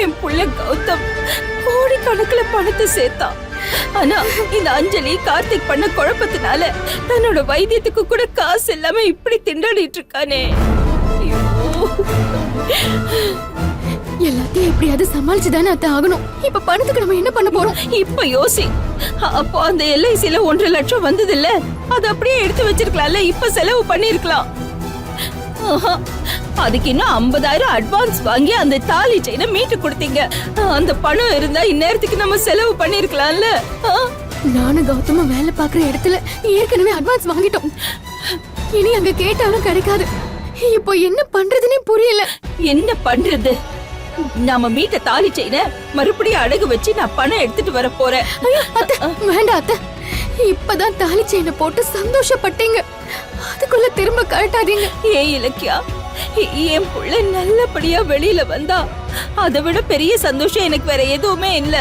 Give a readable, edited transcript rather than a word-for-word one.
என் புள்ள கௌதம் கோடிக்கணக்கில் பணத்தை சேர்த்தான். ஆனா இந்த அஞ்சலி கார்த்திக் பண்ண குழப்பத்தினால தன்னோட வைத்தியத்துக்கு கூட காசு இல்லாம இப்படி திண்டாடிட்டு இருக்கானே. ஐயோ, எல்லாத்தையும் எப்படியாவது சமாளிச்சுதானே அத்தை ஆகணும். இப்ப பணத்துக்கு நம்ம என்ன பண்ண போறோம்? இப்ப யோசி. அப்போ அந்த LICல 1.5 லட்சம் வந்தது இல்ல, அது அப்படியே எடுத்து வச்சிருக்கலாம்ல. இப்ப செலவு பண்ணிருக்கலாம். அதுக்கு இன்னும் 50,000 அட்வான்ஸ் வாங்கி அந்த தாலி செயினை மீட்டு கொடுத்தீங்க. அந்த பணம் இருந்தா இந்நேரத்துக்கு நம்ம செலவு பண்ணிருக்கலாம்ல. நானும் கௌதமும் வேலை பாக்குற இடத்துல ஏற்கனவே அட்வான்ஸ் வாங்கிட்டோம். இனி அங்க கேட்டாலும் கிடைக்காது. இப்போ என்ன பண்றதுன்னே புரியல. என்ன பண்றது? நாம மீட்ட தாலி செயினை மறுபடியும் அடகு வச்சு நான் பணம் எடுத்துட்டு வர போறேன். அத்தை, வேண்டாம் அத்தை. இப்பதான் தாலி செயினை போட்டு சந்தோஷப்பட்டீங்க, அதுக்குள்ள திரும்ப கழட்டாதீங்க. ஏன் இலக்கியா, என் புள்ள நல்லபடியா வெளியில வந்தா அதை விட பெரிய சந்தோஷம் எனக்கு வேற எதுவுமே இல்ல.